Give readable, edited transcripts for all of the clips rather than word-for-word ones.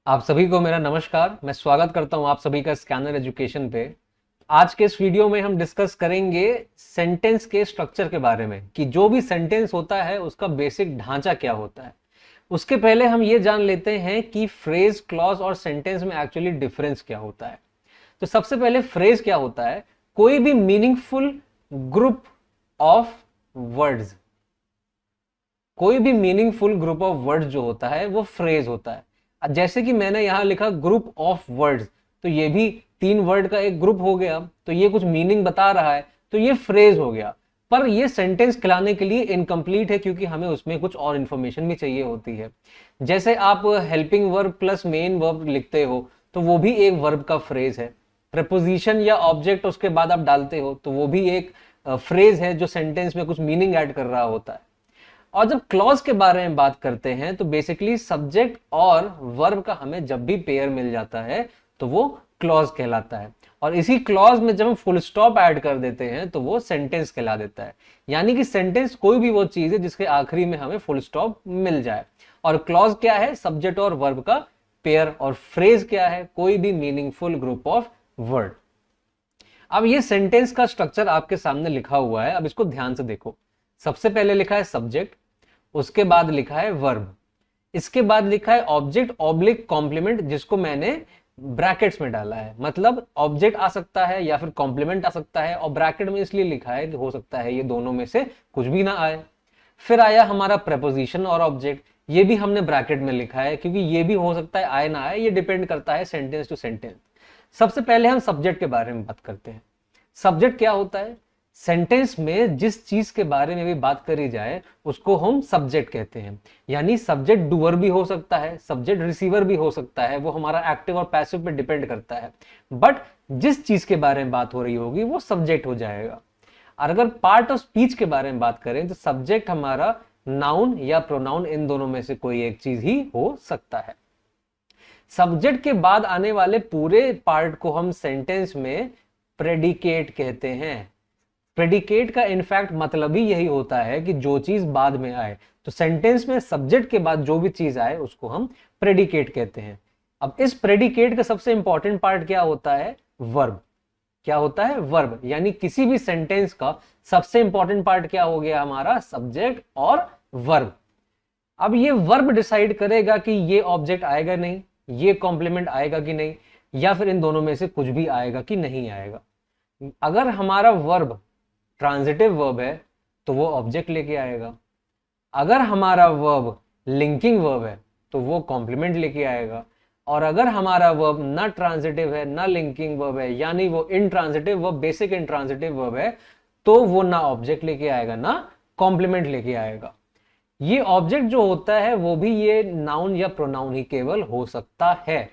आप सभी को मेरा नमस्कार। मैं स्वागत करता हूं आप सभी का स्कैनर एजुकेशन पे। आज के इस वीडियो में हम डिस्कस करेंगे सेंटेंस के स्ट्रक्चर के बारे में कि जो भी सेंटेंस होता है उसका बेसिक ढांचा क्या होता है। उसके पहले हम ये जान लेते हैं कि फ्रेज, क्लॉज और सेंटेंस में एक्चुअली डिफरेंस क्या होता है। तो सबसे पहले फ्रेज क्या होता है? कोई भी मीनिंगफुल ग्रुप ऑफ वर्ड्स, कोई भी मीनिंगफुल ग्रुप ऑफ वर्ड्स जो होता है वो फ्रेज होता है। जैसे कि मैंने यहां लिखा ग्रुप ऑफ वर्ड्स, तो ये भी 3 वर्ड का एक ग्रुप हो गया, तो ये कुछ मीनिंग बता रहा है, तो ये फ्रेज हो गया। पर ये सेंटेंस कहलाने के लिए इनकम्प्लीट है क्योंकि हमें उसमें कुछ और इंफॉर्मेशन भी चाहिए होती है। जैसे आप helping verb plus main verb लिखते हो तो वो भी एक वर्ब का फ्रेज है। प्रपोजिशन या ऑब्जेक्ट उसके बाद आप डालते हो तो वो भी एक फ्रेज है जो सेंटेंस में कुछ मीनिंग ऐड कर रहा होता है। और जब क्लॉज के बारे में बात करते हैं तो बेसिकली सब्जेक्ट और वर्ब का हमें जब भी पेयर मिल जाता है तो वो क्लॉज कहलाता है। और इसी क्लॉज में जब हम फुल स्टॉप ऐड कर देते हैं तो वो सेंटेंस कहला देता है। यानी कि सेंटेंस कोई भी वो चीज है जिसके आखिरी में हमें फुल स्टॉप मिल जाए। और क्लॉज क्या है? सब्जेक्ट और वर्ब का पेयर। और फ्रेज क्या है? कोई भी मीनिंगफुल ग्रुप ऑफ वर्ड। अब ये सेंटेंस का स्ट्रक्चर आपके सामने लिखा हुआ है, अब इसको ध्यान से देखो। सबसे पहले लिखा है सब्जेक्ट, उसके बाद लिखा है वर्ब, इसके बाद लिखा है ऑब्जेक्ट ऑब्लिक कॉम्प्लीमेंट, जिसको मैंने ब्रैकेट्स में डाला है। मतलब ऑब्जेक्ट आ सकता है या फिर कॉम्प्लीमेंट आ सकता है, और ब्रैकेट में इसलिए लिखा है कि हो सकता है ये दोनों में से कुछ भी ना आए। फिर आया हमारा प्रपोजिशन और ऑब्जेक्ट, ये भी हमने ब्रैकेट में लिखा है क्योंकि ये भी हो सकता है आए ना आए, ये डिपेंड करता है सेंटेंस टू सेंटेंस। सबसे पहले हम सब्जेक्ट के बारे में बात करते हैं। सब्जेक्ट क्या होता है? सेंटेंस में जिस चीज के बारे में भी बात करी जाए उसको हम सब्जेक्ट कहते हैं। यानी सब्जेक्ट डूअर भी हो सकता है, सब्जेक्ट रिसीवर भी हो सकता है, वो हमारा एक्टिव और पैसिव पे डिपेंड करता है। बट जिस चीज के बारे में बात हो रही होगी वो सब्जेक्ट हो जाएगा। और अगर पार्ट ऑफ स्पीच के बारे में बात करें तो सब्जेक्ट हमारा नाउन या प्रोनाउन, इन दोनों में से कोई एक चीज ही हो सकता है। सब्जेक्ट के बाद आने वाले पूरे पार्ट को हम सेंटेंस में प्रेडिकेट कहते हैं। प्रेडिकेट का इनफैक्ट मतलब ही यही होता है कि जो चीज बाद में आए। तो सेंटेंस में सब्जेक्ट के बाद जो भी चीज आए उसको हम प्रेडिकेट कहते हैं। अब इस प्रेडिकेट का सबसे इंपॉर्टेंट पार्ट क्या होता है? वर्ब। क्या होता है? वर्ब। यानी किसी भी सेंटेंस का सबसे इंपॉर्टेंट पार्ट क्या हो गया हमारा? सब्जेक्ट और वर्ब। अब ये वर्ब डिसाइड करेगा कि ये ऑब्जेक्ट आएगा नहीं, ये कॉम्प्लीमेंट आएगा कि नहीं, या फिर इन दोनों में से कुछ भी आएगा कि नहीं आएगा। अगर हमारा वर्ब ट्रांजिटिव वर्ब है तो वो ऑब्जेक्ट लेके आएगा। अगर हमारा वर्ब लिंकिंग वर्ब है तो वो कॉम्प्लीमेंट लेके आएगा। और अगर हमारा वर्ब ना ट्रांजिटिव है ना लिंकिंग वर्ब है, यानी वो intransitive verb, basic intransitive verb है, तो वो ना ऑब्जेक्ट लेके आएगा ना कॉम्प्लीमेंट लेके आएगा। ये ऑब्जेक्ट जो होता है वो भी ये नाउन या प्रोनाउन ही केवल हो सकता है।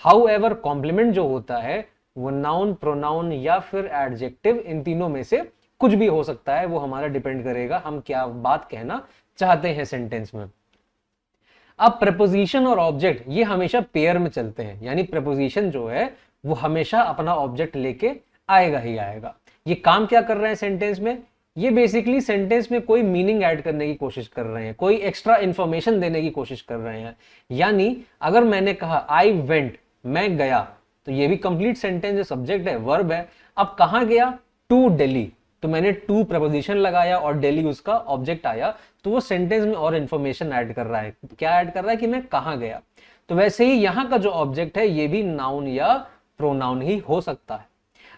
हाउएवर कॉम्प्लीमेंट जो होता है वो नाउन, प्रोनाउन या फिर एडजेक्टिव, इन तीनों में से कुछ भी हो सकता है। वो हमारा डिपेंड करेगा हम क्या बात कहना चाहते हैं सेंटेंस में। अब प्रपोजिशन और ऑब्जेक्ट ये हमेशा पेयर में चलते हैं। यानी प्रपोजिशन जो है वो हमेशा अपना ऑब्जेक्ट लेके आएगा ही आएगा। ये काम क्या कर रहे हैं सेंटेंस में? ये बेसिकली सेंटेंस में कोई मीनिंग ऐड करने की कोशिश कर रहे हैं, कोई एक्स्ट्रा इंफॉर्मेशन देने की कोशिश कर रहे हैं। यानी अगर मैंने कहा आई वेंट, मैं गया, तो ये भी कंप्लीट सेंटेंस है, सब्जेक्ट है, वर्ब है। अब कहां गया? टू दिल्ली, तो मैंने टू प्रपोजिशन लगाया और दिल्ली उसका ऑब्जेक्ट आया, तो वो सेंटेंस में और इंफॉर्मेशन ऐड कर रहा है। क्या ऐड कर रहा है? कि मैं कहां गया। तो वैसे ही यहां का जो ऑब्जेक्ट है ये भी नाउन या प्रोनाउन ही हो सकता है।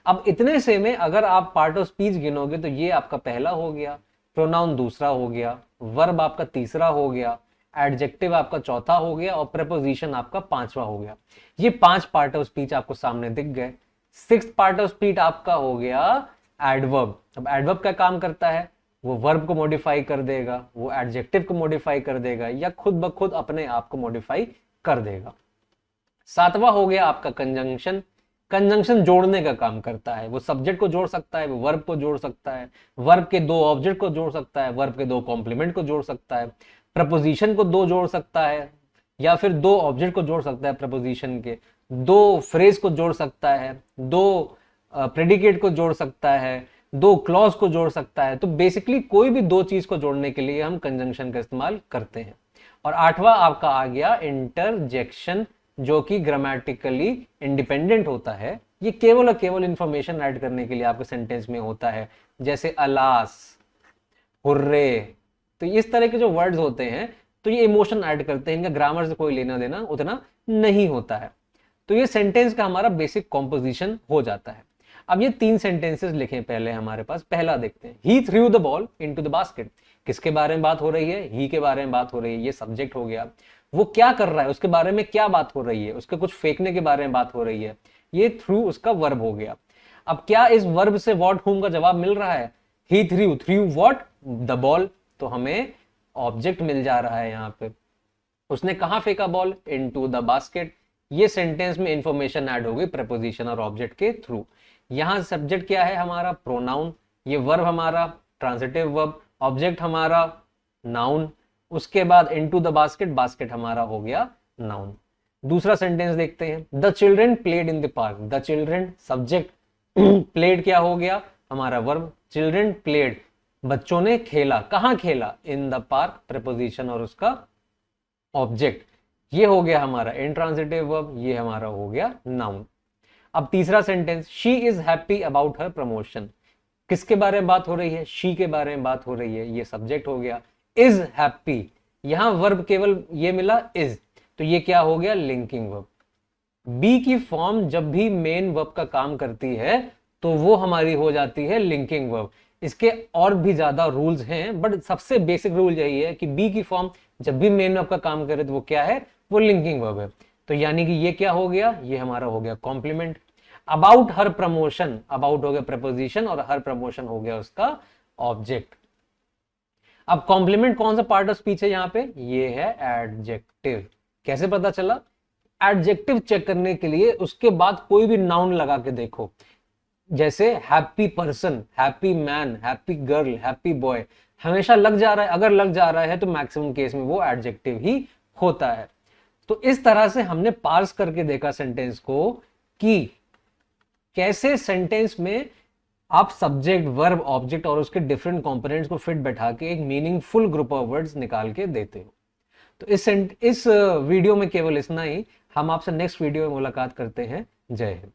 अब इतने से में अगर आप पार्ट ऑफ स्पीच गिनोगे तो ये आपका पहला हो गया, प्रोनाउन दूसरा हो गया, वर्ब आपका तीसरा हो गया, एडजेक्टिव आपका चौथा हो गया और प्रपोजिशन आपका पांचवा हो गया। ये 5 पार्ट ऑफ स्पीच आपको सामने दिख गए। 6th पार्ट ऑफ स्पीच आपका हो गया एडवर्ब। अब एडवर्ब का काम करता है, वो वर्ब को मॉडिफाई कर देगा, वो एडजेक्टिव को मॉडिफाई कर देगा, या खुद ब खुद अपने आप को मॉडिफाई कर देगा। 7वां हो गया आपका कंजंक्शन। कंजंक्शन जोड़ने का काम करता है, वो सब्जेक्ट को जोड़ सकता है, वो वर्ब को जोड़ सकता है, वर्ब के 2 ऑब्जेक्ट को जोड़ सकता है, वर्ब के 2 कॉम्प्लीमेंट को जोड़ सकता है, प्रपोजिशन को 2 जोड़ सकता है, या फिर 2 ऑब्जेक्ट को जोड़ सकता है प्रपोजिशन के, 2 फ्रेज को जोड़ सकता है, 2 प्रेडिकेट को जोड़ सकता है, 2 क्लॉज को जोड़ सकता है। तो बेसिकली कोई भी 2 चीज को जोड़ने के लिए हम कंजंक्शन का इस्तेमाल करते हैं। और 8वां आपका आ गया इंटरजेक्शन जो कि ग्रामेटिकली इंडिपेंडेंट होता है, ये केवल और केवल इंफॉर्मेशन ऐड करने के लिए आपके सेंटेंस में होता है, जैसे अलास, हुर्रे। तो इस तरह के जो वर्ड्स होते हैं तो ये इमोशन ऐड करते हैं, इनका ग्रामर से कोई लेना देना उतना नहीं होता है। तो ये सेंटेंस का हमारा बेसिक कॉम्पोजिशन हो जाता है। अब ये 3 सेंटेंसेस लिखे पहले हमारे पास। पहला देखते हैं, he threw the ball into the basket. किसके बारे में बात हो रही है? ही के बारे में बात हो रही है, ये सब्जेक्ट हो गया। वो क्या कर रहा है, उसके बारे में क्या बात हो रही है, उसके कुछ फेंकने के बारे में बात हो रही है, ये थ्रू उसका वर्ब हो गया। अब क्या इस वर्ब से व्हाट हुम का जवाब मिल रहा है? He threw, threw what? The ball. तो हमें ऑब्जेक्ट मिल जा रहा है यहाँ पे। उसने कहां फेंका बॉल? Into the basket. ये सेंटेंस में इंफॉर्मेशन ऐड हो गई प्रेपोजिशन और ऑब्जेक्ट के थ्रू। यहां सब्जेक्ट क्या है हमारा? प्रोनाउन। ये वर्ब हमारा ट्रांजिटिव वर्ब, ऑब्जेक्ट हमारा नाउन। उसके बाद इनटू द बास्केट, बास्केट हमारा हो गया नाउन। दूसरा सेंटेंस देखते हैं, the children played in the park. The children subject, played क्या हो गया? हमारा वर्ब। चिल्ड्रन प्लेड, बच्चों ने खेला। कहां खेला? इन द पार्क, प्रेपोजिशन और उसका ऑब्जेक्ट। ये हो गया हमारा इंट्रांजिटिव वर्ब, ये हमारा हो गया नाउन। अब तीसरा sentence, she is happy about her promotion. किसके बारे में बात हो रही है? शी के बारे में बात हो रही है, ये सब्जेक्ट हो गया। इज हैप्पी, यहां वर्ब केवल ये मिला इज, तो ये क्या हो गया? Linking verb. बी की फॉर्म जब भी मेन वर्ब का काम करती है तो वो हमारी हो जाती है लिंकिंग वर्ब। इसके और भी ज्यादा रूल्स हैं, बट सबसे बेसिक रूल यही है कि बी की फॉर्म जब भी मेन वर्ब का काम करे तो वो क्या है? वो लिंकिंग वर्ब है। तो यानी कि ये क्या हो गया? ये हमारा हो गया complement. About her promotion, about हो गया प्रपोजिशन और हर प्रमोशन हो गया उसका ऑब्जेक्ट। अब कॉम्प्लीमेंट कौन सा पार्ट ऑफ स्पीच है यहाँ पे? ये है एडजेक्टिव। कैसे पता चला? एडजेक्टिव चेक करने के लिए उसके बाद कोई भी नाउन लगा के देखो, जैसे happy person, happy man, happy girl, happy boy. हमेशा लग जा रहा है, अगर लग जा रहा है तो मैक्सिमम केस में वो एडजेक्टिव ही होता है। तो इस तरह से हमने पार्स करके देखा सेंटेंस को कि कैसे सेंटेंस में आप सब्जेक्ट, वर्ब, ऑब्जेक्ट और उसके डिफरेंट कंपोनेंट्स को फिट बैठा के एक मीनिंगफुल ग्रुप ऑफ वर्ड्स निकाल के देते हो। तो इस वीडियो में केवल इतना ही। हम आपसे नेक्स्ट वीडियो में मुलाकात करते हैं। जय हिंद।